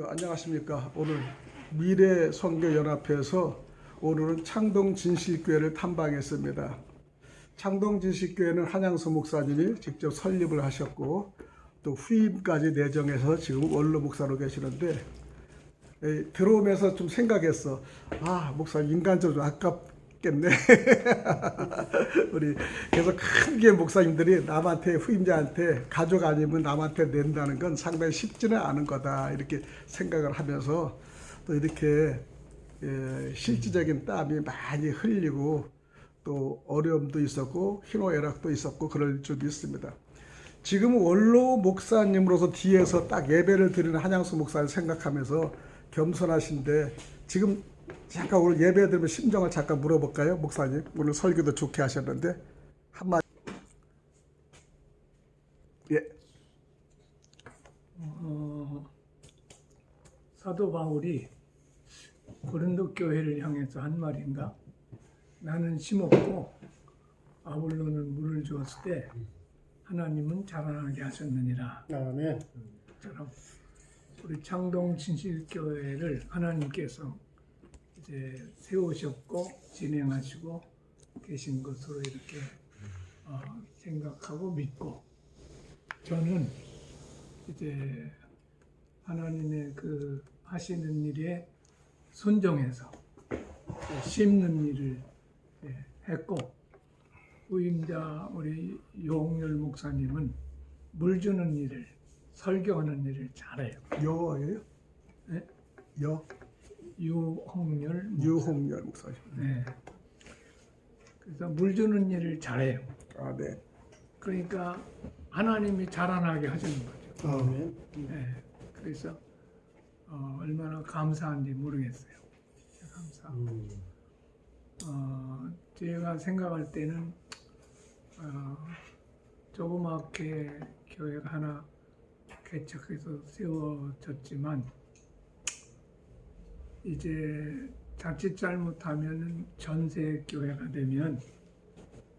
안녕하십니까. 오늘 미래선교연합회에서 오늘은 창동진실교회를 탐방했습니다. 창동진실교회는 한양수 목사님이 직접 설립을 하셨고 또 후임까지 내정해서 지금 원로 목사로 계시는데 들어오면서 좀 생각했어. 목사님 인간적으로 아깝겠네. 우리 계속 크게 목사님들이 남한테 후임자한테 가족 아니면 남한테 낸다는 건 상당히 쉽지는 않은 거다 이렇게 생각을 하면서 또 이렇게 실질적인 땀이 많이 흘리고 또 어려움도 있었고 희노애락도 있었고 그럴 줄도 있습니다. 지금 원로 목사님으로서 뒤에서 딱 예배를 드리는 한양수 목사를 생각하면서 겸손하신데 지금 잠깐 오늘 예배 드리면 심정을 잠깐 물어볼까요? 목사님 오늘 설교도 좋게 하셨는데 한마디. 예. 사도 바울이 고린도 교회를 향해서 한 말인가? 나는 심었고 아볼로는 물을 주었을 때 하나님은 자라나게 하셨느니라. 아멘. 처럼 우리 창동 진실교회를 하나님께서 이제 세우셨고 진행하시고 계신 것으로 이렇게 생각하고 믿고, 저는 이제 하나님의 그 하시는 일에 순종해서 심는 일을 했고, 후임자 우리 유홍열 목사님은 물 주는 일을, 설교하는 일을 잘해요. 여예요? 네? 유홍열 목사님. 네. 그래서 물 주는 일을 잘해요. 네. 그러니까 하나님이 자라나게 하시는 거죠. 아멘. 네. 그래서 얼마나 감사한지 모르겠어요. 제가 생각할 때는 조그맣게 교회가 하나 개척해서 세워졌지만 이제 자칫 잘못하면 전세 교회가 되면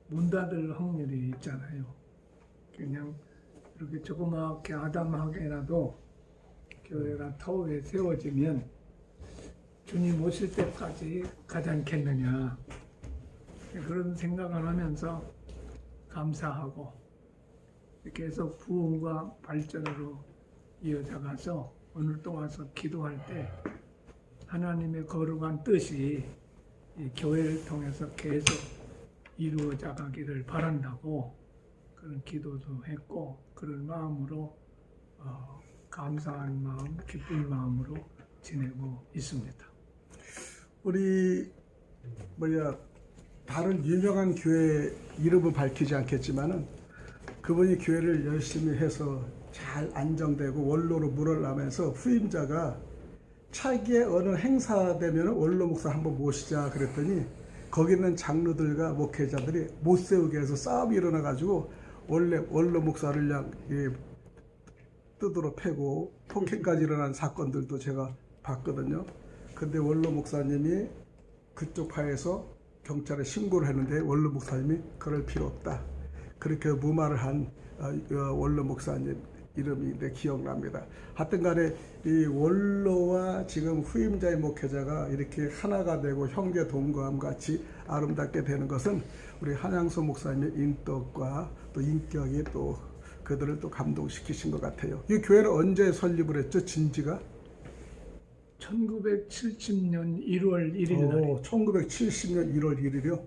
문 닫을 확률이 있잖아요. 그냥 이렇게 조그맣게 아담하게라도 교회가 터위에 세워지면 주님 오실 때까지 가지 않겠느냐, 그런 생각을 하면서 감사하고 계속 부흥과 발전으로 이어져가서 오늘 또 와서 기도할 때 하나님의 거룩한 뜻이 이 교회를 통해서 계속 이루어져 가기를 바란다고 그런 기도도 했고, 그런 마음으로 감사한 마음, 기쁜 마음으로 지내고 있습니다. 우리 다른 유명한 교회 이름은 밝히지 않겠지만은 그분이 교회를 열심히 해서 잘 안정되고 원로로 물러나면서 후임자가 차기에 어느 행사되면 원로 목사 한번 모시자 그랬더니 거기 있는 장로들과 목회자들이 못 세우게 해서 싸움이 일어나가지고 원래 원로 목사를 그냥 뜯으러 패고 폭행까지 일어난 사건들도 제가 봤거든요. 근데 원로 목사님이 그쪽 파에서 경찰에 신고를 했는데 원로 목사님이 그럴 필요 없다, 그렇게 무마를 한 원로 목사님 이름이 기억납니다. 하여튼 간에 이 원로와 지금 후임자의 목회자가 이렇게 하나가 되고 형제 동거함 같이 아름답게 되는 것은 우리 한양수 목사님의 인덕과 또 인격이 또 그들을 또 감동시키신 것 같아요. 이 교회를 언제 설립을 했죠? 진지가? 1970년 1월 1일 날. 1970년 1월 1일이요?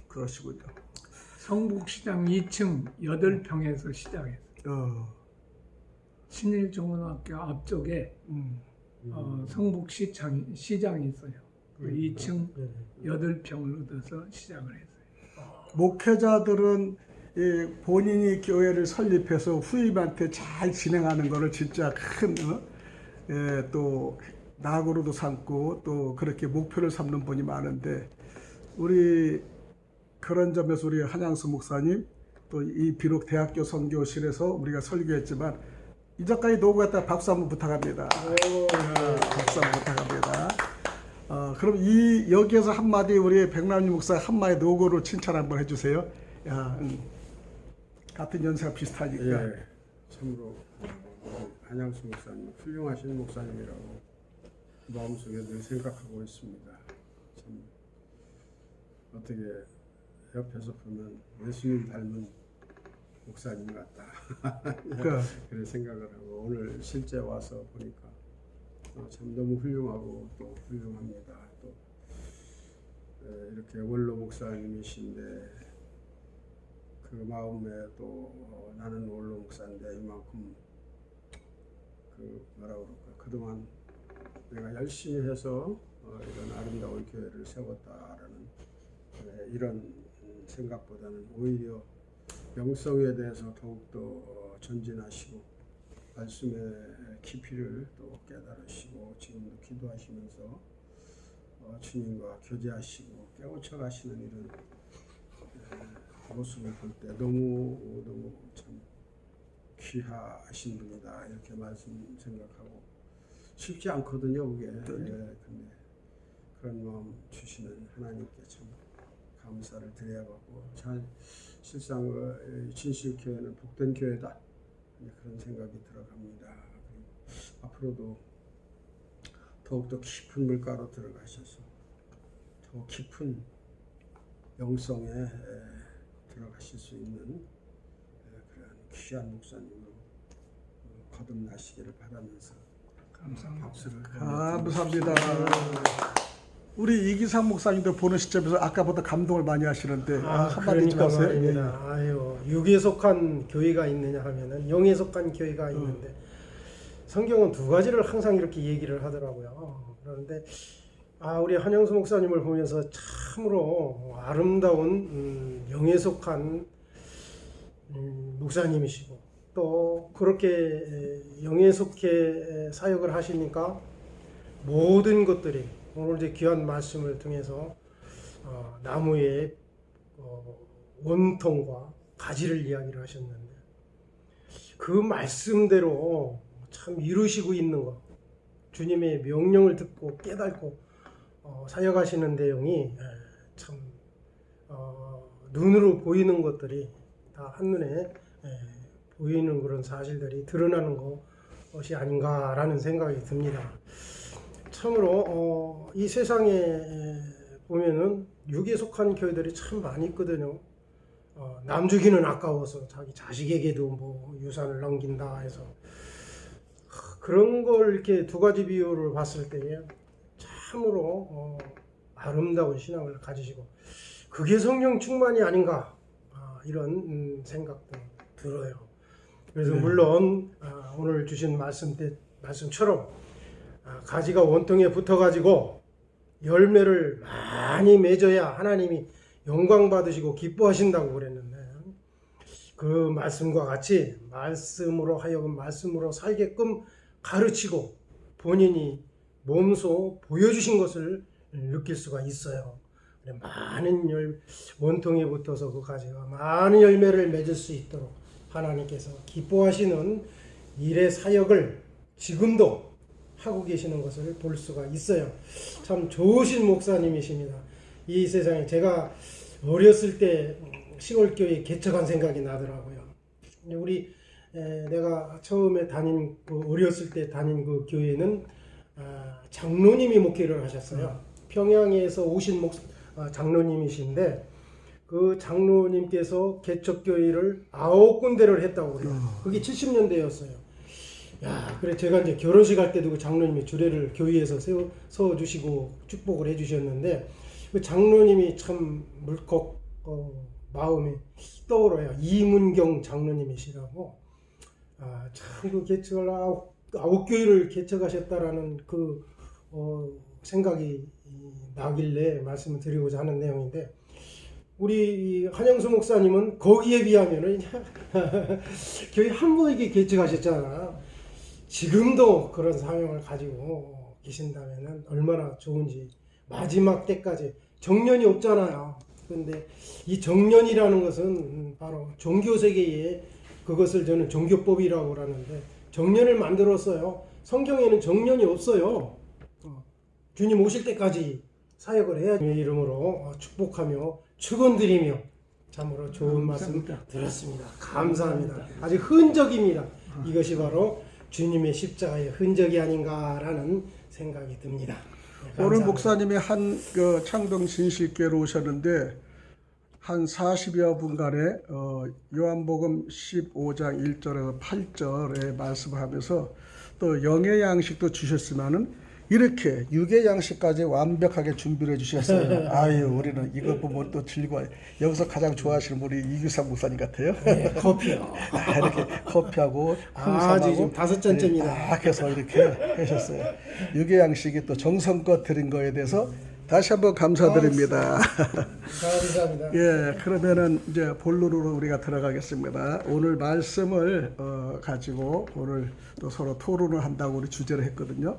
그러시군요. 성북시장 2층 8평에서 시작했어요. 신일중고등학교 앞쪽에 성북시장이 있어요. 그 2층 8평을 얻어서 시작을 했어요. 목회자들은 본인이 교회를 설립해서 후임한테 잘 진행하는 것을 진짜 큰 또 낙으로도 삼고 또 그렇게 목표를 삼는 분이 많은데, 우리 그런 점에서 우리 한양수 목사님 또 이 비록 대학교 선교실에서 우리가 설교했지만 이전까지 노고 했다 박수 한번 부탁합니다. 박수 한번 부탁합니다. 그럼 여기에서 한마디 우리 백남님 목사 한마디 노고를 칭찬 한번 해주세요. 같은 연세가 비슷하니까. 참으로 한양수 목사님 훌륭하신 목사님이라고 마음속에 늘 생각하고 있습니다. 참 어떻게 옆에서 보면 예수님 닮은 목사님 같다. 그런 생각을 하고 오늘 실제 와서 보니까 참 너무 훌륭하고 또 훌륭합니다. 또 이렇게 원로 목사님이신데 그 마음에 또 나는 원로 목사인데 이만큼 그 뭐라 그럴까 그동안 내가 열심히 해서 이런 아름다운 교회를 세웠다라는 이런 생각보다는 오히려 영성에 대해서 더욱더 전진하시고 말씀의 깊이를 또 깨달으시고 지금도 기도하시면서 주님과 교제하시고 깨우쳐 가시는 이런 모습을 볼 때 너무 참 귀하신 분이다 이렇게 말씀 생각하고 쉽지 않거든요 그게. 근데 그런 마음 주시는 하나님께 참 감사를 드려야겠고 실상 진실교회는 복된 교회다 그런 생각이 들어갑니다. 앞으로도 더욱더 깊은 물가로 들어가셔서 더 깊은 영성에 들어가실 수 있는 그런 귀한 목사님으로 거듭나시기를 바라면서 감사합니다. 박수를 감사합니다. 우리 이기상 목사님도 보는 시점에서 아까보다 감동을 많이 하시는데 한마디 좀 하세요. 말입니다. 아유, 육에 속한 교회가 있느냐 하면은 영에 속한 교회가 있는데 성경은 두 가지를 항상 이렇게 얘기를 하더라고요. 그런데 우리 한영수 목사님을 보면서 참으로 아름다운 영에 속한 목사님이시고 또 그렇게 영에 속해 사역을 하시니까 모든 것들이 오늘 이제 귀한 말씀을 통해서 나무의 원통과 가지를 이야기를 하셨는데 그 말씀대로 참 이루시고 있는 것, 주님의 명령을 듣고 깨닫고 사역하시는 내용이 참 눈으로 보이는 것들이 다 한눈에 보이는 그런 사실들이 드러나는 것이 아닌가라는 생각이 듭니다. 참으로 이 세상에 보면은 육에 속한 교회들이 참 많이 있거든요. 남 주기는 아까워서 자기 자식에게도 뭐 유산을 넘긴다 해서 그런 걸 이렇게 두 가지 비유를 봤을 때에 참으로 아름다운 신앙을 가지시고 그게 성령 충만이 아닌가 이런 생각도 들어요. 그래서 물론 오늘 주신 말씀처럼 가지가 원통에 붙어가지고 열매를 많이 맺어야 하나님이 영광 받으시고 기뻐하신다고 그랬는데 그 말씀과 같이 말씀으로 하여금 말씀으로 살게끔 가르치고 본인이 몸소 보여주신 것을 느낄 수가 있어요. 많은 원통에 붙어서 그 가지가 많은 열매를 맺을 수 있도록 하나님께서 기뻐하시는 일의 사역을 지금도 하고 계시는 것을 볼 수가 있어요. 참 좋으신 목사님이십니다. 이 세상에 제가 어렸을 때 시골교회 개척한 생각이 나더라고요. 우리 내가 처음에 어렸을 때 다닌 그 교회는 장로님이 목회를 하셨어요. 평양에서 오신 장로님이신데 그 장로님께서 개척교회를 9군데를 했다고 그래요. 그게 70년대였어요. 야, 그래 제가 이제 결혼식 할 때도 그 장로님이 주례를 교회에서 세워 주시고 축복을 해 주셨는데 그 장로님이 참 물컥 마음에 떠오르요. 이문경 장로님이시라고. 참 그 개척을 아홉 교회를 개척하셨다라는 그 생각이 나길래 말씀을 드리고자 하는 내용인데 우리 한영수 목사님은 거기에 비하면은 교회 한 분에게 개척하셨잖아. 지금도 그런 사명을 가지고 계신다면 얼마나 좋은지. 마지막 때까지 정년이 없잖아요. 그런데 이 정년이라는 것은 바로 종교세계에 그것을 저는 종교법이라고 하는데 정년을 만들었어요. 성경에는 정년이 없어요. 주님 오실 때까지 사역을 해야 주님의 이름으로 축복하며 축원드리며 참으로 좋은 말씀 들었습니다. 감사합니다. 아직 흔적입니다. 이것이 바로 주님의 십자가의 흔적이 아닌가라는 생각이 듭니다. 네, 오늘 감사합니다. 목사님이 한 그 창동 진실교회로 오셨는데 한 40여 분간에 요한복음 15장 1절에서 8절에 말씀을 하면서 또 영의 양식도 주셨지만은 이렇게 육의 양식까지 완벽하게 준비를 해주셨어요. 아유, 우리는 이거 보면 또 즐거워요. 여기서 가장 좋아하시는 우리 이규상 목사님 같아요. 네, 커피요. 이렇게 커피하고 아주 지금 5잔째입니다. 딱 해서 이렇게 하셨어요. 육의 양식이 또 정성껏 드린 거에 대해서 다시 한번 감사드립니다. 감사합니다. 예, 그러면은 이제 본론으로 우리가 들어가겠습니다. 오늘 말씀을 가지고 오늘 또 서로 토론을 한다고 우리 주제를 했거든요.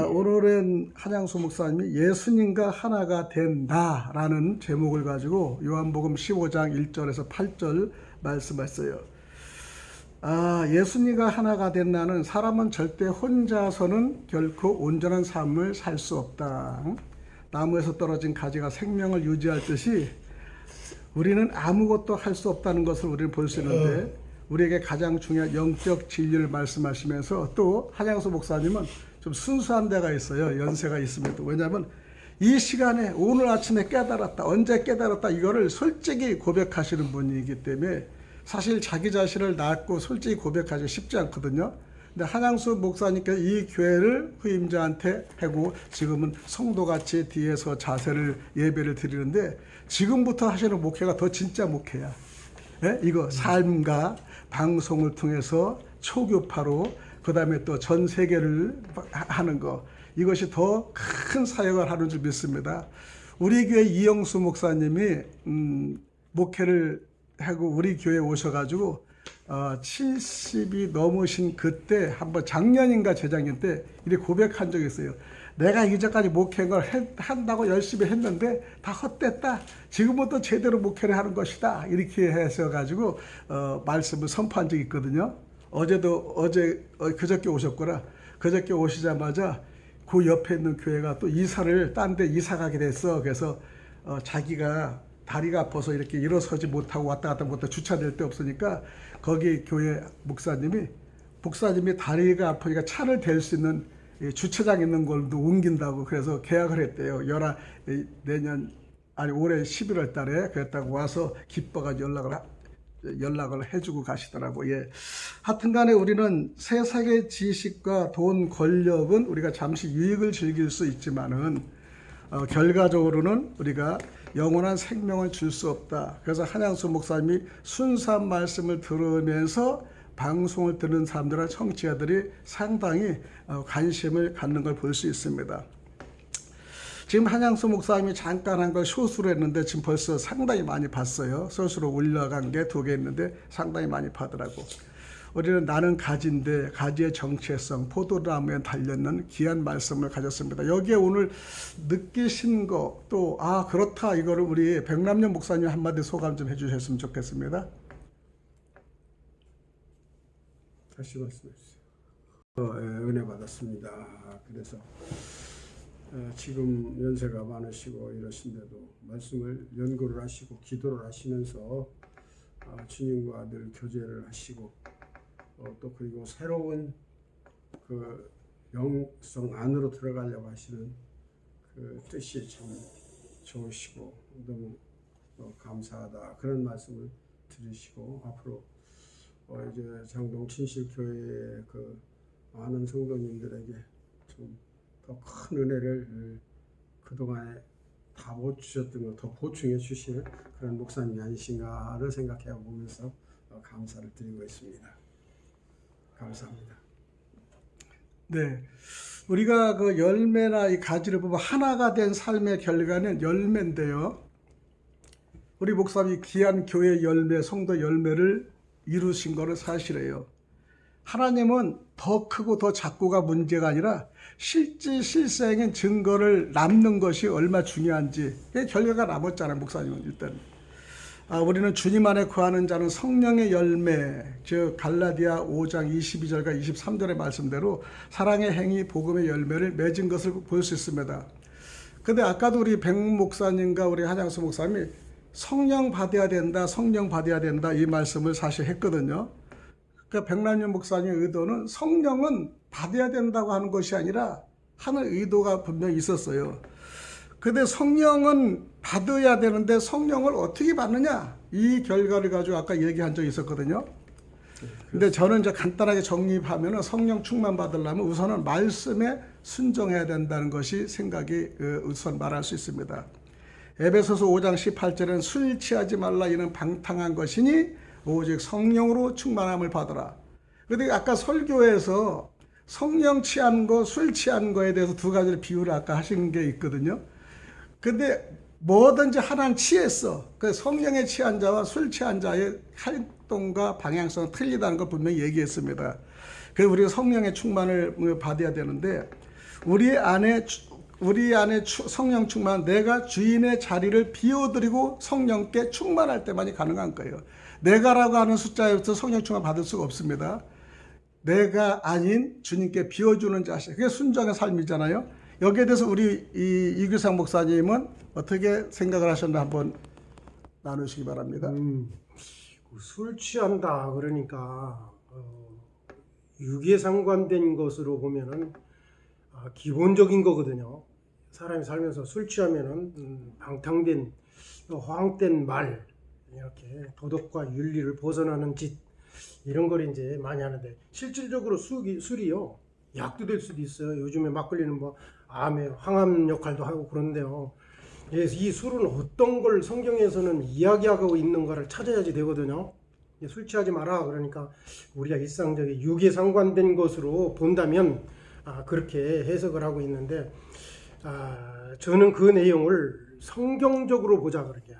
오늘은 한양수 목사님이 예수님과 하나가 된다라는 제목을 가지고 요한복음 15장 1절에서 8절 말씀하셨어요. 예수님과 하나가 된 나는 사람은 절대 혼자서는 결코 온전한 삶을 살 수 없다. 나무에서 떨어진 가지가 생명을 유지할 듯이 우리는 아무것도 할 수 없다는 것을 우리는 볼 수 있는데 우리에게 가장 중요한 영적 진리를 말씀하시면서 또 한양수 목사님은 좀 순수한 데가 있어요. 연세가 있음에도. 왜냐하면 이 시간에 오늘 아침에 깨달았다, 언제 깨달았다 이거를 솔직히 고백하시는 분이기 때문에 사실 자기 자신을 낳고 솔직히 고백하기 쉽지 않거든요. 근데 한양수 목사님께서 이 교회를 후임자한테 하고 지금은 성도같이 뒤에서 자세를 예배를 드리는데 지금부터 하시는 목회가 더 진짜 목회야. 네? 이거 삶과 방송을 통해서 초교파로 그 다음에 또 전 세계를 하는 거 이것이 더 큰 사역을 하는 줄 믿습니다. 우리 교회 이영수 목사님이 목회를 하고 우리 교회에 오셔가지고 70이 넘으신 그때 한번 작년인가 재작년 때 이렇게 고백한 적이 있어요. 내가 이제까지 목회를 한다고 열심히 했는데 다 헛됐다. 지금부터 제대로 목회를 하는 것이다. 이렇게 하셔가지고 말씀을 선포한 적이 있거든요. 그저께 오셨구나. 그저께 오시자마자 그 옆에 있는 교회가 또 이사를 딴 데 이사 가게 됐어. 그래서 자기가 다리가 아파서 이렇게 일어서지 못하고 왔다 갔다 못하고 주차될 데 없으니까 거기 교회 목사님이 다리가 아프니까 차를 댈 수 있는 주차장 있는 걸도 옮긴다고 그래서 계약을 했대요. 올해 11월 달에 그랬다고 와서 기뻐가지고 연락을 해주고 가시더라고요. 예. 하여튼 간에 우리는 세상의 지식과 돈, 권력은 우리가 잠시 유익을 즐길 수 있지만은 결과적으로는 우리가 영원한 생명을 줄 수 없다. 그래서 한양수 목사님이 순수한 말씀을 들으면서 방송을 듣는 사람들과 청취자들이 상당히 관심을 갖는 걸 볼 수 있습니다. 지금 한양수 목사님이 잠깐 한 걸 쇼스로 했는데 지금 벌써 상당히 많이 봤어요. 쇼스로 올라간 게 2개 있는데 상당히 많이 봐더라고. 우리는 나는 가지인데 가지의 정체성, 포도나무에 달렸는 귀한 말씀을 가졌습니다. 여기에 오늘 느끼신 거 또 그렇다 이거를 우리 백남년 목사님 한마디 소감 좀 해주셨으면 좋겠습니다. 다시 말씀해 주세요. 은혜 받았습니다. 그래서 지금 연세가 많으시고 이러신데도 말씀을 연구를 하시고 기도를 하시면서 주님과 늘 교제를 하시고 또 그리고 새로운 그 영성 안으로 들어가려고 하시는 그 뜻이 참 좋으시고 너무 감사하다 그런 말씀을 들으시고 앞으로 이제 장동 친실교회의 그 많은 성도님들에게 좀 더 큰 은혜를 그동안에 다 못 주셨던 걸 더 보충해 주시는 그런 목사님이 아니신가를 생각해 보면서 감사를 드리고 있습니다. 감사합니다. 네. 우리가 그 열매나 이 가지를 보면 하나가 된 삶의 결과는 열매인데요. 우리 목사님이 귀한 교회 열매, 성도 열매를 이루신 거는 사실이에요. 하나님은 더 크고 더 작고가 문제가 아니라 실질실생인 증거를 남는 것이 얼마나 중요한지 결과가 남았잖아요. 목사님은 일단 우리는 주님 안에 거하는 자는 성령의 열매, 즉 갈라디아 5장 22절과 23절의 말씀대로 사랑의 행위, 복음의 열매를 맺은 것을 볼 수 있습니다. 근데 아까도 우리 백 목사님과 우리 한양수 목사님이 성령 받아야 된다 이 말씀을 사실 했거든요. 그러니까 백남년 목사님의 의도는 성령은 받아야 된다고 하는 것이 아니라 하는 의도가 분명히 있었어요. 근데 성령은 받아야 되는데 성령을 어떻게 받느냐? 이 결과를 가지고 아까 얘기한 적이 있었거든요. 근데 저는 이제 간단하게 정립하면은 성령 충만 받으려면 우선은 말씀에 순종해야 된다는 것이 생각이 우선 말할 수 있습니다. 에베소서 5장 18절에는 술 취하지 말라 이는 방탕한 것이니 오직 성령으로 충만함을 받으라. 근데 아까 설교에서 성령 취한 거, 술 취한 거에 대해서 두 가지를 비유를 아까 하신 게 있거든요. 근데 뭐든지 하나는 취했어. 그 성령에 취한 자와 술 취한 자의 활동과 방향성은 틀리다는 걸 분명히 얘기했습니다. 그래서 우리가 성령의 충만을 받아야 되는데 우리 안에 성령 충만, 내가 주인의 자리를 비워드리고 성령께 충만할 때만이 가능한 거예요. 내가라고 하는 숫자에서 성령 충만 받을 수가 없습니다. 내가 아닌 주님께 비워주는 자식, 그게 순종의 삶이잖아요. 여기에 대해서 우리 이규상 목사님은 어떻게 생각을 하셨나 한번 나누시기 바랍니다. 술 취한다 그러니까 육에 상관된 것으로 보면은 기본적인 거거든요. 사람이 살면서 술 취하면은 방탕된 허황된 말, 이렇게 도덕과 윤리를 벗어나는 짓, 이런 걸 이제 많이 하는데 실질적으로 술이요 약도 될 수도 있어요. 요즘에 막걸리는 뭐 암의 항암 역할도 하고 그런데요. 그래서 이 술은 어떤 걸 성경에서는 이야기하고 있는가를 찾아야지 되거든요. 술 취하지 마라 그러니까 우리가 일상적인 육에 상관된 것으로 본다면 그렇게 해석을 하고 있는데 저는 그 내용을 성경적으로 보자 그렇게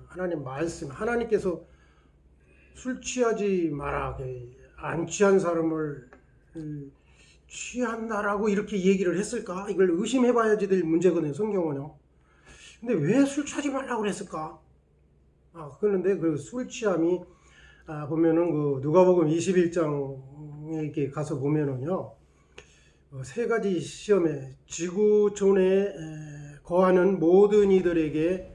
하나님 말씀, 하나님께서 술 취하지 마라, 안 취한 사람을 취한다라고 이렇게 얘기를 했을까? 이걸 의심해봐야지 될 문제거든요, 성경은요. 근데 왜 술 취하지 말라고 그랬을까? 그런데 그 술 취함이 보면은 그 누가복음 21장에 이렇게 가서 보면은요, 세 가지 시험에 지구촌에 거하는 모든 이들에게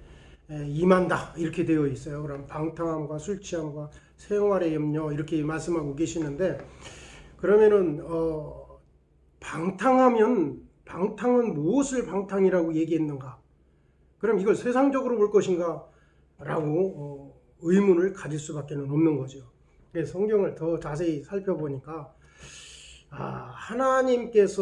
임한다 이렇게 되어 있어요. 그럼 방탕함과 술 취함과 생활의 염려 이렇게 말씀하고 계시는데 그러면은 방탕은 무엇을 방탕이라고 얘기했는가? 그럼 이걸 세상적으로 볼 것인가? 라고 의문을 가질 수밖에 없는 거죠. 그래서 성경을 더 자세히 살펴보니까 하나님께서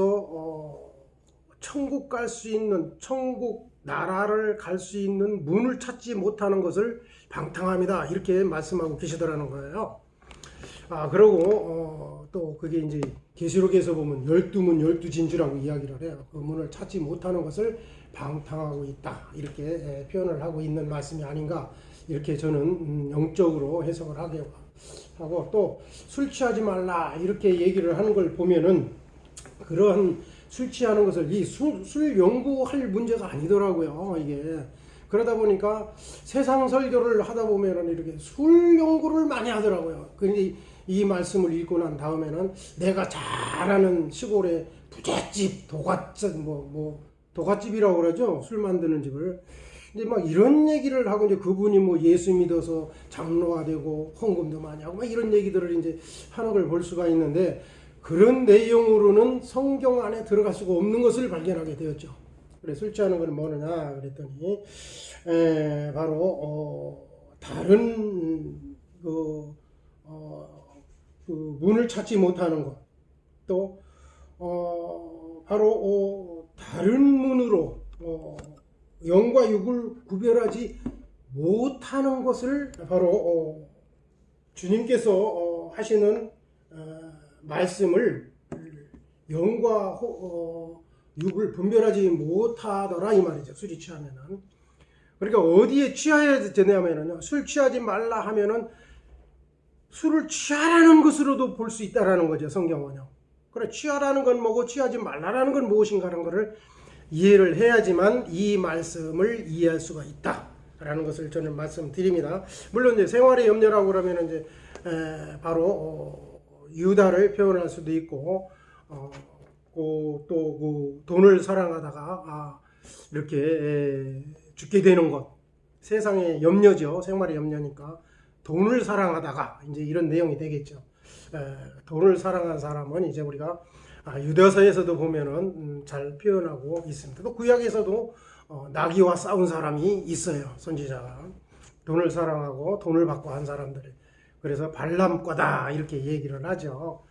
천국 갈 수 있는, 천국 나라를 갈 수 있는 문을 찾지 못하는 것을 방탕함이다 이렇게 말씀하고 계시더라는 거예요. 그리고 또 그게 이제 계시록에서 보면 12문 12진주라고 이야기를 해요. 그 문을 찾지 못하는 것을 방탕하고 있다 이렇게 표현을 하고 있는 말씀이 아닌가 이렇게 저는 영적으로 해석을 하고 또 술 취하지 말라 이렇게 얘기를 하는 걸 보면은 그러한 술 취하는 것을 술 연구할 문제가 아니더라고요. 이게 그러다 보니까 세상 설교를 하다 보면은 이렇게 술 연구를 많이 하더라고요. 근데 이 말씀을 읽고 난 다음에는 내가 잘 아는 시골의 부잣집 도갓집이라고 그러죠. 술 만드는 집을. 이제 막 이런 얘기를 하고 이제 그분이 뭐 예수 믿어서 장로가 되고 헌금도 많이 하고 막 이런 얘기들을 이제 하는 걸 볼 수가 있는데 그런 내용으로는 성경 안에 들어갈 수가 없는 것을 발견하게 되었죠. 그래 술 취하는 건 뭐느냐 그랬더니 바로 다른 그 문을 찾지 못하는 것, 또 바로 다른 문으로 영과 육을 구별하지 못하는 것을 바로 주님께서 하시는 말씀을 영과 육을 분별하지 못하더라 이 말이죠. 술이 취하면은. 그러니까 어디에 취해야 되냐면요. 술 취하지 말라 하면은 술을 취하라는 것으로도 볼 수 있다라는 거죠. 성경은요. 그래 취하라는 건 뭐고 취하지 말라라는 건 무엇인가라는 것을 이해를 해야지만 이 말씀을 이해할 수가 있다라는 것을 저는 말씀드립니다. 물론 이제 생활의 염려라고 그러면 이제 바로 유다를 표현할 수도 있고 또 그 돈을 사랑하다가 이렇게 죽게 되는 것, 세상의 염려죠. 생활의 염려니까 돈을 사랑하다가 이제 이런 내용이 되겠죠. 돈을 사랑한 사람은 이제 우리가 유다서에서도 보면은 잘 표현하고 있습니다. 또 구약에서도 나귀와 싸운 사람이 있어요. 선지자가 돈을 사랑하고 돈을 받고 한 사람들이. 그래서 발람과다 이렇게 얘기를 하죠.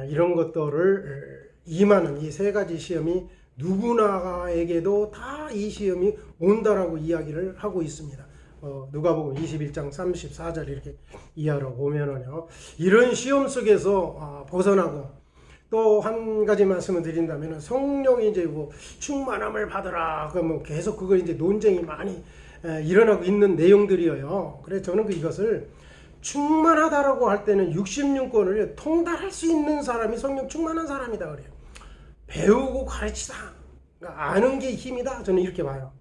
이런 것들을 임하는 이 세 가지 시험이 누구나에게도 다 이 시험이 온다라고 이야기를 하고 있습니다. 누가복음 21장 34절 이렇게 이하로 보면은요. 이런 시험 속에서 벗어나고 또 한 가지 말씀을 드린다면 성령이 이제 뭐 충만함을 받으라 그러면 계속 그거 이제 논쟁이 많이 일어나고 있는 내용들이에요. 그래서 저는 이것을 충만하다라고 할 때는 66권을 통달할 수 있는 사람이 성령 충만한 사람이다 그래요. 배우고 가르치다. 그러니까 아는 게 힘이다. 저는 이렇게 봐요.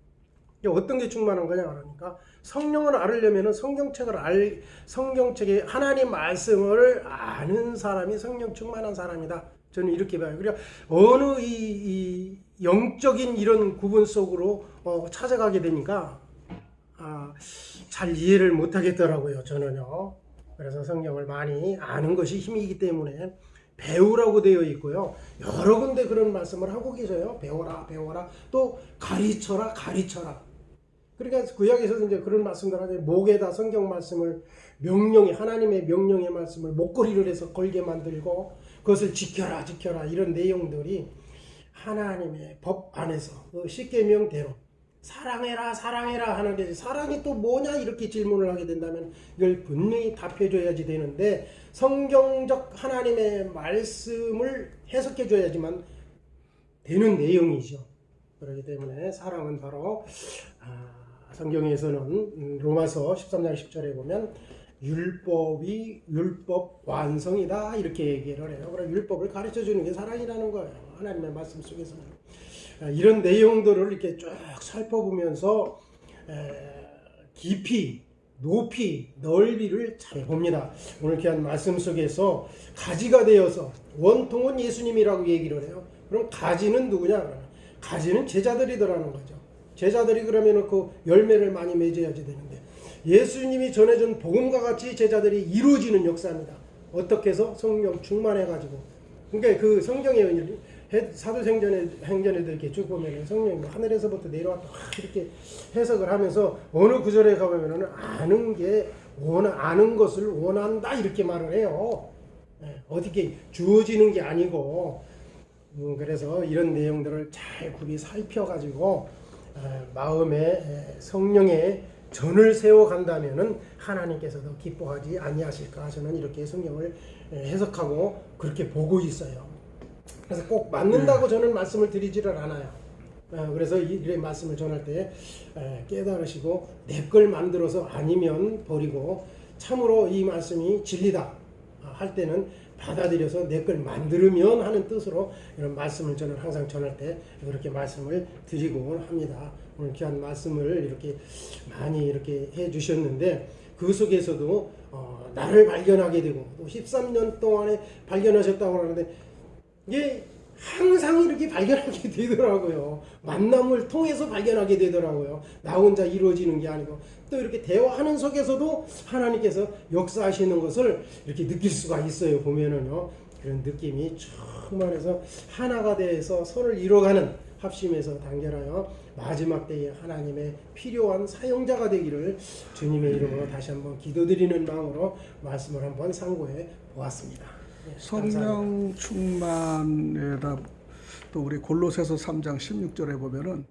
어떤 게 충만한 거냐 그러니까 성령을 알으려면 성경책의 하나님 말씀을 아는 사람이 성령 충만한 사람이다. 저는 이렇게 봐요. 그러니까 어느 이 영적인 이런 구분 속으로 찾아가게 되니까 잘 이해를 못하겠더라고요. 저는요. 그래서 성경을 많이 아는 것이 힘이기 때문에 배우라고 되어 있고요. 여러 군데 그런 말씀을 하고 계셔요. 배워라, 배워라. 또 가르쳐라, 가르쳐라. 그러니까 구약에서도 이제 그런 말씀들 하죠. 목에다 성경 말씀을 하나님의 명령의 말씀을 목걸이를 해서 걸게 만들고 그것을 지켜라, 지켜라. 이런 내용들이 하나님의 법 안에서 그 십계명대로 사랑해라, 사랑해라 하는데 사랑이 또 뭐냐 이렇게 질문을 하게 된다면 이걸 분명히 답해줘야지 되는데 성경적 하나님의 말씀을 해석해줘야지만 되는 내용이죠. 그렇기 때문에 사랑은 바로 성경에서는 로마서 13장 10절에 보면 율법이 율법 완성이다 이렇게 얘기를 해요. 그럼 율법을 가르쳐주는 게 사랑이라는 거예요. 하나님의 말씀 속에서는. 이런 내용들을 이렇게 쭉 살펴보면서 깊이, 높이, 넓이를 잘 봅니다. 오늘 귀한 말씀 속에서 가지가 되어서 원통은 예수님이라고 얘기를 해요. 그럼 가지는 누구냐? 가지는 제자들이더라는 거죠. 제자들이 그러면 그 열매를 많이 맺어야지 되는데 예수님이 전해준 복음과 같이 제자들이 이루어지는 역사입니다. 어떻게 해서? 성령 충만해가지고. 그러니까 그 성경에 사도행전에도 이렇게 쭉 보면 성령이 하늘에서부터 내려왔다 이렇게 해석을 하면서 어느 구절에 가보면 아는 것을 원한다 이렇게 말을 해요. 어떻게 주어지는 게 아니고 그래서 이런 내용들을 잘 굽이 살펴가지고 마음에 성령의 전을 세워간다면은 하나님께서도 기뻐하지 아니하실까 저는 이렇게 성경을 해석하고 그렇게 보고 있어요. 그래서 꼭 맞는다고 저는 말씀을 드리지를 않아요. 그래서 이 말씀을 전할 때 깨달으시고 내 걸 만들어서 아니면 버리고 참으로 이 말씀이 진리다 할 때는 받아들여서 내 걸 만들면 하는 뜻으로 이런 말씀을 저는 항상 전할 때 그렇게 말씀을 드리곤 합니다. 오늘 귀한 말씀을 이렇게 많이 이렇게 해 주셨는데 그 속에서도 나를 발견하게 되고 또 13년 동안에 발견하셨다고 하는데 이게 항상 이렇게 발견하게 되더라고요. 만남을 통해서 발견하게 되더라고요. 나 혼자 이루어지는 게 아니고 또 이렇게 대화하는 속에서도 하나님께서 역사하시는 것을 이렇게 느낄 수가 있어요. 보면은요. 그런 느낌이 충만해서 하나가 돼서 서로를 이뤄가는 합심해서 단결하여 마지막 때에 하나님의 필요한 사용자가 되기를 주님의 이름으로 다시 한번 기도드리는 마음으로 말씀을 한번 상고해 보았습니다. 성령 충만에다 또 우리 골로새서 3장 16절에 보면은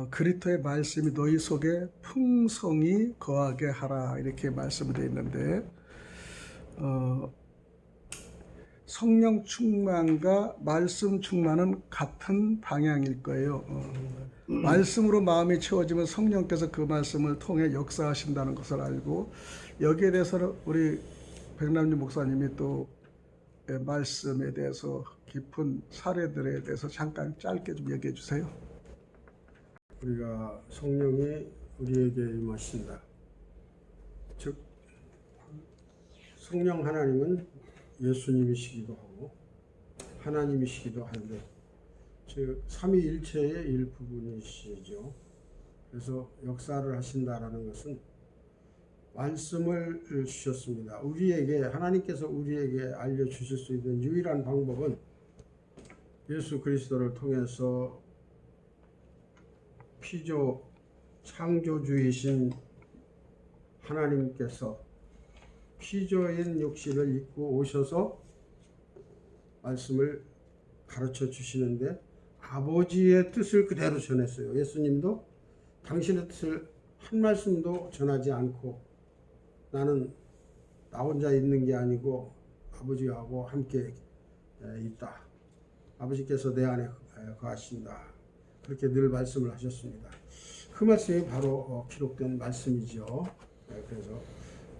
그리스도의 말씀이 너희 속에 풍성히 거하게 하라 이렇게 말씀이 되어 있는데 성령 충만과 말씀 충만은 같은 방향일 거예요. 말씀으로 마음이 채워지면 성령께서 그 말씀을 통해 역사하신다는 것을 알고 여기에 대해서는 우리 백남준 목사님이 또 말씀에 대해서 깊은 사례들에 대해서 잠깐 짧게 좀 얘기해 주세요. 우리가 성령이 우리에게 임하신다. 즉 성령 하나님은 예수님이시기도 하고 하나님이시기도 한데 즉 삼위일체의 일부분이시죠. 그래서 역사를 하신다라는 것은 말씀을 주셨습니다. 우리에게 하나님께서 우리에게 알려주실 수 있는 유일한 방법은 예수 그리스도를 통해서 피조 창조주이신 하나님께서 피조인 육신을 입고 오셔서 말씀을 가르쳐 주시는데 아버지의 뜻을 그대로 전했어요. 예수님도 당신의 뜻을 한 말씀도 전하지 않고 나는 나 혼자 있는 게 아니고 아버지하고 함께 있다. 아버지께서 내 안에 거하신다. 그렇게 늘 말씀을 하셨습니다. 그 말씀이 바로 기록된 말씀이죠. 그래서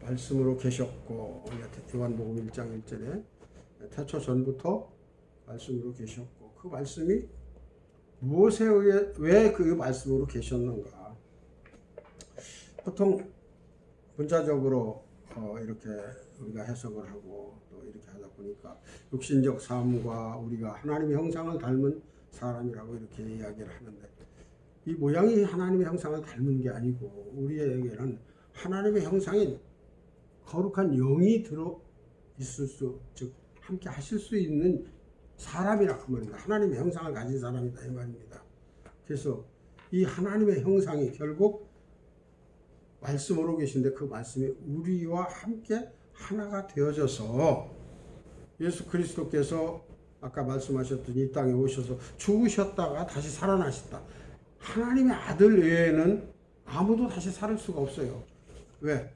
말씀으로 계셨고 요한복음 1장 1절에 태초 전부터 말씀으로 계셨고 그 말씀이 무엇에 의해 왜 그 말씀으로 계셨는가? 보통 문자적으로 이렇게 우리가 해석을 하고 또 이렇게 하다 보니까 육신적 삶과 우리가 하나님의 형상을 닮은 사람이라고 이렇게 이야기를 하는데 이 모양이 하나님의 형상을 닮은 게 아니고 우리에게는 하나님의 형상인 거룩한 영이 들어 있을 수, 즉 함께 하실 수 있는 사람이라 그 말입니다. 하나님의 형상을 가진 사람이다 이 말입니다. 그래서 이 하나님의 형상이 결국 말씀으로 계신데 그 말씀이 우리와 함께 하나가 되어져서 예수 그리스도께서 아까 말씀하셨던 이 땅에 오셔서 죽으셨다가 다시 살아나셨다. 하나님의 아들 외에는 아무도 다시 살을 수가 없어요. 왜?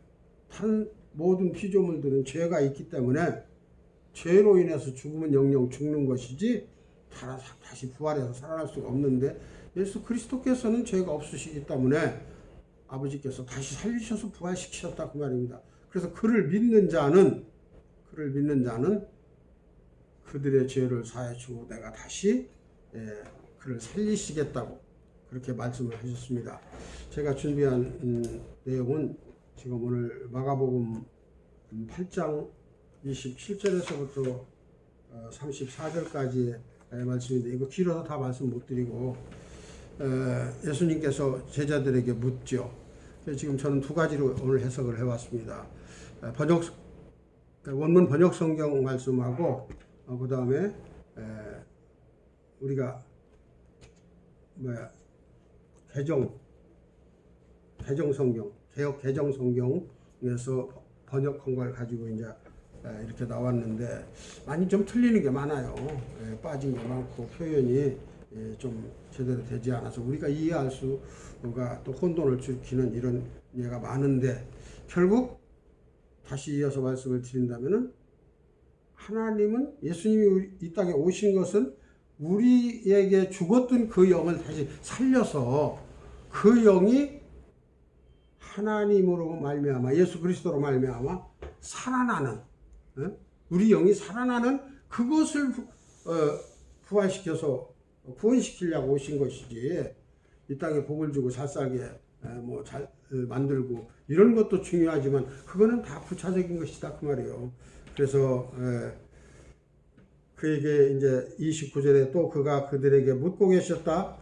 다른 모든 피조물들은 죄가 있기 때문에 죄로 인해서 죽으면 영영 죽는 것이지 다시 부활해서 살아날 수가 없는데 예수 그리스도께서는 죄가 없으시기 때문에 아버지께서 다시 살리셔서 부활시키셨다 그 말입니다. 그래서 그를 믿는 자는 그들의 죄를 사해 주고 내가 다시 그를 살리시겠다고 그렇게 말씀을 하셨습니다. 제가 준비한 내용은 지금 오늘 마가복음 8장 27절에서부터 34절까지의 말씀인데 이거 길어서 다 말씀 못 드리고 예수님께서 제자들에게 묻죠. 지금 저는 두 가지로 오늘 해석을 해왔습니다. 원문 번역 성경 말씀하고 그 다음에 우리가 개정 성경 개역 개정 성경에서 번역한 걸 가지고 이제 이렇게 나왔는데 많이 좀 틀리는 게 많아요. 빠진 게 많고 표현이 좀 제대로 되지 않아서 우리가 이해할 수가 또 혼돈을 일으키는 이런 예가 많은데 결국 다시 이어서 말씀을 드린다면은 하나님은 예수님이 이 땅에 오신 것은 우리에게 죽었던 그 영을 다시 살려서 그 영이 하나님으로 말미암아 예수 그리스도로 말미암아 살아나는 우리 영이 살아나는 그것을 부활시켜서 구원시키려고 오신 것이지 이 땅에 복을 주고 잘 살게 잘 만들고 이런 것도 중요하지만 그거는 다 부차적인 것이다 그 말이에요. 그래서 그에게 이제 29절에 또 그가 그들에게 묻고 계셨다.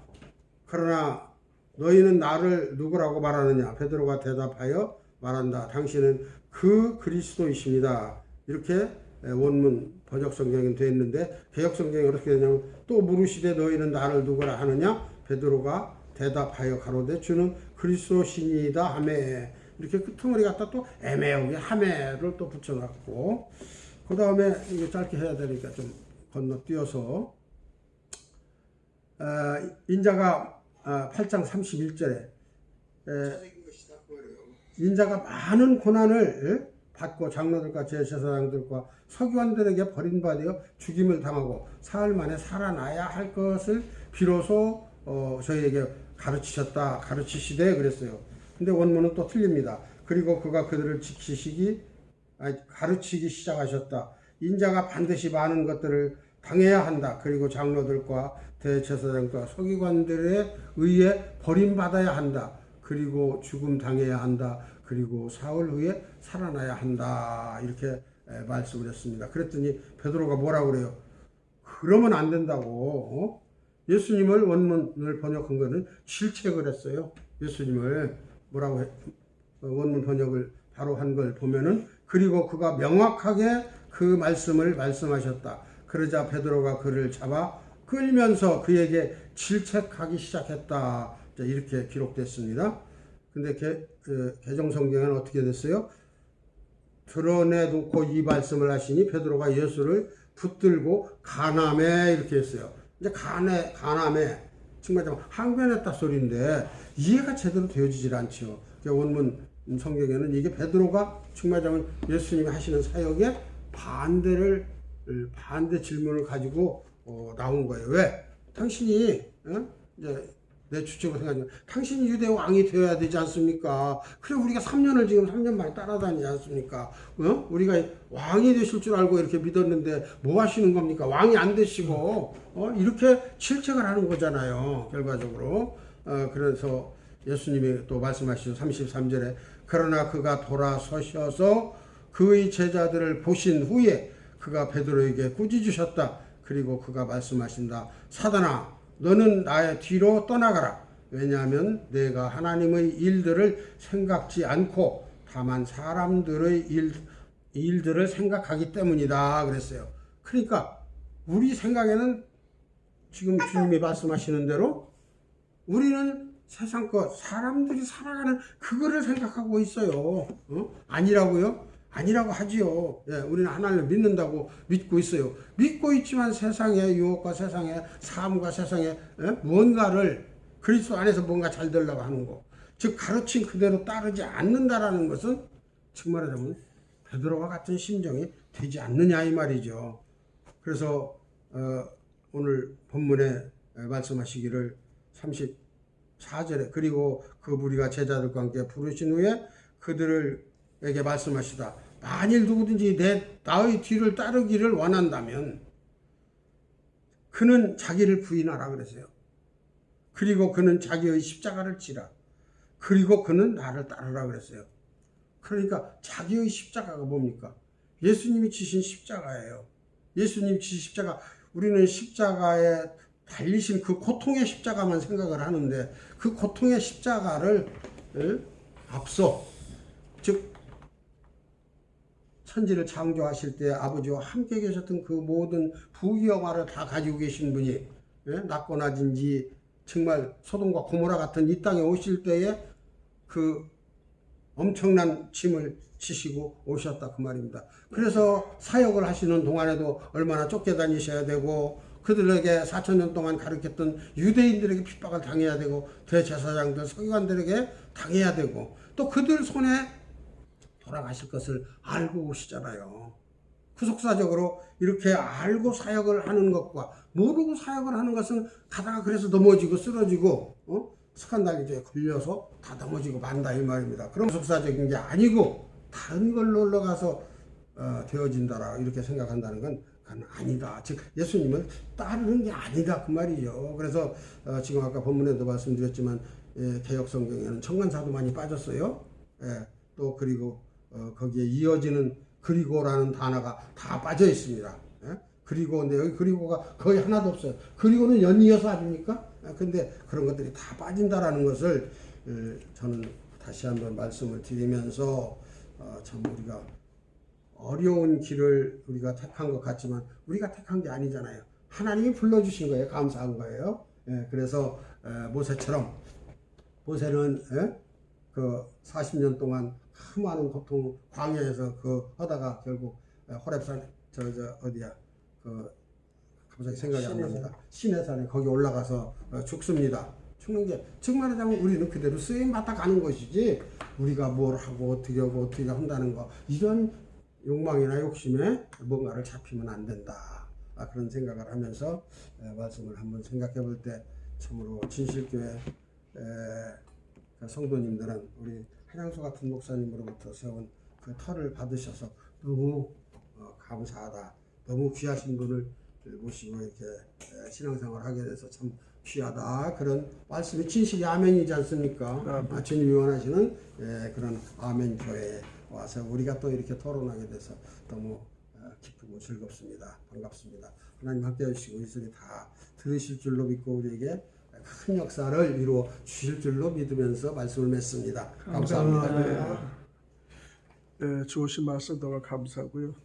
그러나 너희는 나를 누구라고 말하느냐? 베드로가 대답하여 말한다. 당신은 그 그리스도이십니다. 이렇게 원문 번역 성경에 되어 있는데 개역 성경이 어떻게 되냐면 또 물으시되 너희는 나를 누구라 하느냐? 베드로가 대답하여 가로되 주는 그리스도시니이다 하매 이렇게 끄트머리 갖다 또 애매하게 하매를 또 붙여놨고 그 다음에 이거 짧게 해야 되니까 좀 건너뛰어서 인자가 8장 31절에 인자가 많은 고난을 받고 장로들과 제사장들과 서기관들에게 버림받아 죽임을 당하고 사흘 만에 살아나야 할 것을 비로소 저희에게 가르치시되 그랬어요. 근데 원문은 또 틀립니다. 그리고 그가 그들을 가르치기 시작하셨다. 인자가 반드시 많은 것들을 당해야 한다. 그리고 장로들과 대제사장과 서기관들에 의해 버림받아야 한다. 그리고 죽음 당해야 한다. 그리고 사흘 후에 살아나야 한다. 이렇게 말씀을 했습니다. 그랬더니 베드로가 뭐라고 그래요? 그러면 안 된다고. 예수님을 원문을 번역한 거는 실책을 했어요. 예수님을 뭐라고 원문 번역을 바로 한 걸 보면은 그리고 그가 명확하게 그 말씀을 말씀하셨다. 그러자 베드로가 그를 잡아 끌면서 그에게 질책하기 시작했다. 이렇게 기록됐습니다. 근데 개정 성경에는 어떻게 됐어요? 드러내놓고 이 말씀을 하시니 베드로가 예수를 붙들고 간암에 이렇게 했어요. 이제 간암에 정말 항변했다 소리인데 이해가 제대로 되어지질 않죠. 원문 성경에는 이게 베드로가 정말 예수님이 하시는 사역에 반대 질문을 가지고 나온 거예요. 왜? 당신이 이제 내 추측으로 생각하면 당신이 유대 왕이 되어야 되지 않습니까? 그래 우리가 3년을 지금 3년 만에 따라다니지 않습니까? 우리가 왕이 되실 줄 알고 이렇게 믿었는데 뭐 하시는 겁니까? 왕이 안 되시고 이렇게 질책을 하는 거잖아요. 결과적으로. 그래서 예수님이 또 말씀하시죠. 33절에 그러나 그가 돌아서셔서 그의 제자들을 보신 후에 그가 베드로에게 꾸짖으셨다. 그리고 그가 말씀하신다. 사단아 너는 나의 뒤로 떠나가라. 왜냐하면 내가 하나님의 일들을 생각지 않고 다만 사람들의 일들을 생각하기 때문이다. 그랬어요. 그러니까 우리 생각에는 지금 주님이 말씀하시는 대로 우리는 세상 것, 사람들이 살아가는 그거를 생각하고 있어요. 아니라고요? 아니라고 하지요. 예, 우리는 하나님을 믿는다고 믿고 있어요. 믿고 있지만 세상의 유혹과 세상의 삶과 세상의 무언가를 그리스도 안에서 뭔가 잘 되려고 하는 거. 즉 가르친 그대로 따르지 않는다라는 것은 정말 말하자면 베드로와 같은 심정이 되지 않느냐 이 말이죠. 그래서 오늘 본문에 말씀하시기를 34절에 그리고 그 무리가 제자들과 함께 부르신 후에 그들에게 말씀하시다. 만일 누구든지 나의 뒤를 따르기를 원한다면 그는 자기를 부인하라 그랬어요. 그리고 그는 자기의 십자가를 지라. 그리고 그는 나를 따르라 그랬어요. 그러니까 자기의 십자가가 뭡니까? 예수님이 지신 십자가예요. 예수님이 지신 십자가. 우리는 십자가에 달리신 그 고통의 십자가만 생각을 하는데 그 고통의 십자가를 앞서 즉 천지를 창조하실 때 아버지와 함께 계셨던 그 모든 부귀영화를 다 가지고 계신 분이 낮고 낮은지 정말 소돔과 고모라 같은 이 땅에 오실 때에 그 엄청난 짐을 지시고 오셨다 그 말입니다. 그래서 사역을 하시는 동안에도 얼마나 쫓겨다니셔야 되고 그들에게 4,000년 동안 가르쳤던 유대인들에게 핍박을 당해야 되고 대제사장들 서기관들에게 당해야 되고 또 그들 손에 돌아가실 것을 알고 오시잖아요. 후속사적으로 이렇게 알고 사역을 하는 것과 모르고 사역을 하는 것은 가다가 그래서 넘어지고 쓰러지고 스칸달리에 걸려서 다 넘어지고 만다 이 말입니다. 그럼 후속사적인 게 아니고 다른 걸로 올라가서 되어진다라 이렇게 생각한다는 건 아니다. 즉 예수님을 따르는 게 아니다 그 말이죠. 그래서 지금 아까 본문에도 말씀드렸지만 개역 성경에는 청간사도 많이 빠졌어요. 또 그리고 거기에 이어지는 그리고라는 단어가 다 빠져 있습니다. 그리고인데 여기 그리고가 거의 하나도 없어요. 그리고는 연이어서 아닙니까? 근데 그런 것들이 다 빠진다라는 것을 저는 다시 한번 말씀을 드리면서 참 우리가 어려운 길을 우리가 택한 것 같지만 우리가 택한 게 아니잖아요. 하나님이 불러주신 거예요. 감사한 거예요. 그래서 모세처럼 모세는 그 40년 동안 수많은 고통 광야에서 하다가 결국 호렙산 어디야 갑자기 생각이 안 납니다. 시내산에 거기 올라가서 죽습니다. 죽는 게 즉 말하자면 우리는 그대로 쓰임 받아 가는 것이지 우리가 뭘 하고 어떻게 한다는 거 이런 욕망이나 욕심에 뭔가를 잡히면 안 된다. 그런 생각을 하면서 말씀을 한번 생각해 볼 때 참으로 진실교회 성도님들은 우리 한양수 같은 목사님으로부터 세운 그 터를 받으셔서 너무 감사하다. 너무 귀하신 분을 모시고 이렇게 신앙생활을 하게 돼서 참 귀하다. 그런 말씀이 진실이 아멘이지 않습니까? 주님이 원하시는 그런 아멘 교회에 와서 우리가 또 이렇게 토론하게 돼서 너무 기쁘고 즐겁습니다. 반갑습니다. 하나님 함께 해주시고 이 소리 다 들으실 줄로 믿고 우리에게 큰 역사를 이루어 주실 줄로 믿으면서 말씀을 맺습니다. 감사합니다. 좋으신 말씀 너무 감사하고요.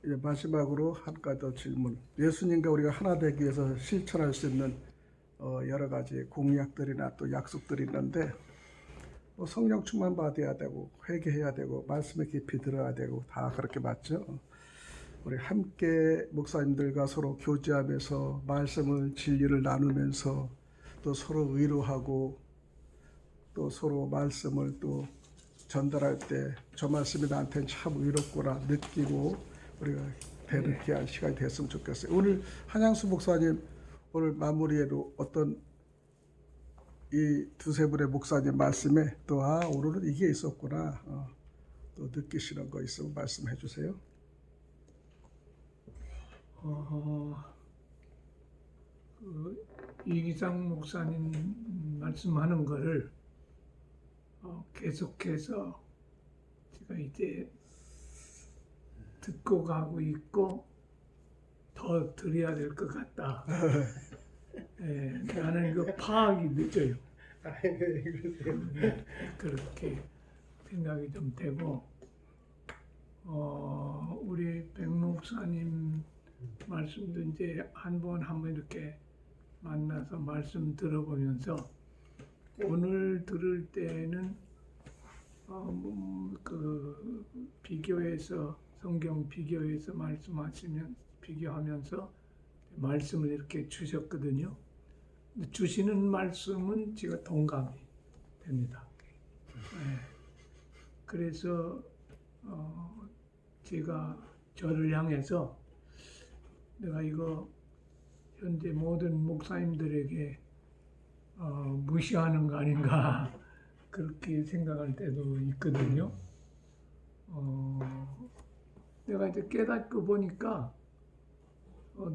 이제 마지막으로 한 가지 더 질문. 예수님과 우리가 하나 되기 위해서 실천할 수 있는 여러 가지 공약들이나 또 약속들이 있는데 뭐 성령 충만 받아야 되고 회개해야 되고 말씀에 깊이 들어야 되고 다 그렇게 맞죠? 우리 함께 목사님들과 서로 교제하면서 말씀을 진리를 나누면서 또 서로 위로하고 또 서로 말씀을 또 전달할 때 저 말씀이 나한테는 참 위롭구나 느끼고 우리가 대듣게 할 시간이 됐으면 좋겠어요. 오늘 한양수 목사님 오늘 마무리에도 어떤 이 두세 분의 목사님 말씀에 또 오늘은 이게 있었구나 또 느끼시는 거 있으면 말씀해 주세요. 이기상 목사님 말씀하는 거를 계속해서 제가 이제 듣고 가고 있고 더 드려야 될 것 같다. 나는 이거 파악이 늦어요. 왜 그러세요? 그렇게 생각이 좀 되고 우리 백 목사님 말씀도 이제 한 번 이렇게 만나서 말씀 들어보면서 오늘 들을 때는 그 비교해서 성경 비교해서 말씀하시면 비교하면서 말씀을 이렇게 주셨거든요. 주시는 말씀은 제가 동감이 됩니다. 그래서 제가 저를 향해서 내가 이거 현재 모든 목사님들에게 무시하는 거 아닌가 그렇게 생각할 때도 있거든요. 내가 이제 깨닫고 보니까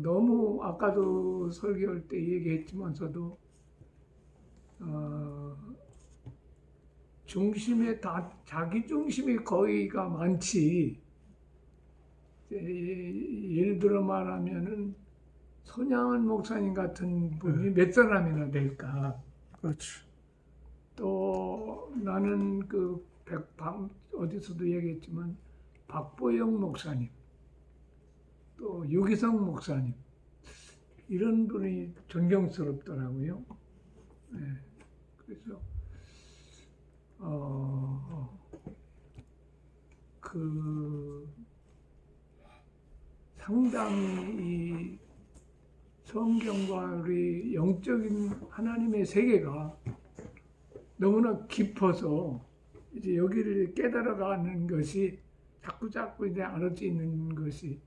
너무 아까도 설교할 때 얘기했지만서도 중심에 다 자기 중심이 거의가 많지. 예를 들어 말하면은 손양은 목사님 같은 분이 몇 사람이나 될까? 그렇지. 또 나는 그 어디서도 얘기했지만 박보영 목사님, 또 유기성 목사님 이런 분이 존경스럽더라고요. 그래서 그 상당히 이 성경과 우리 영적인 하나님의 세계가 너무나 깊어서 이제 여기를 깨달아가는 것이 자꾸 이제 알아지는 것이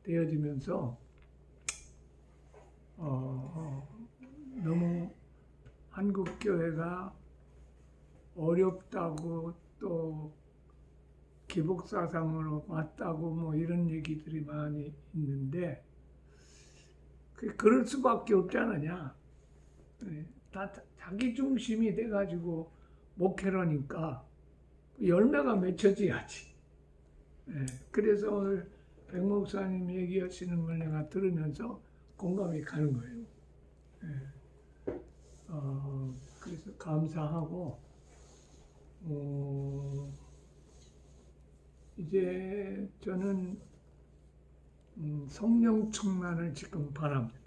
되어지면서 너무 한국 교회가 어렵다고 또 기복 사상으로 왔다고 뭐 이런 얘기들이 많이 있는데 그럴 수밖에 없지 않느냐. 다 자기 중심이 돼가지고 목회라니까 열매가 맺혀져야지. 그래서 오늘 백 목사님 얘기하시는 걸 내가 들으면서 공감이 가는 거예요. 그래서 감사하고 이제 저는 성령 충만을 지금 바랍니다.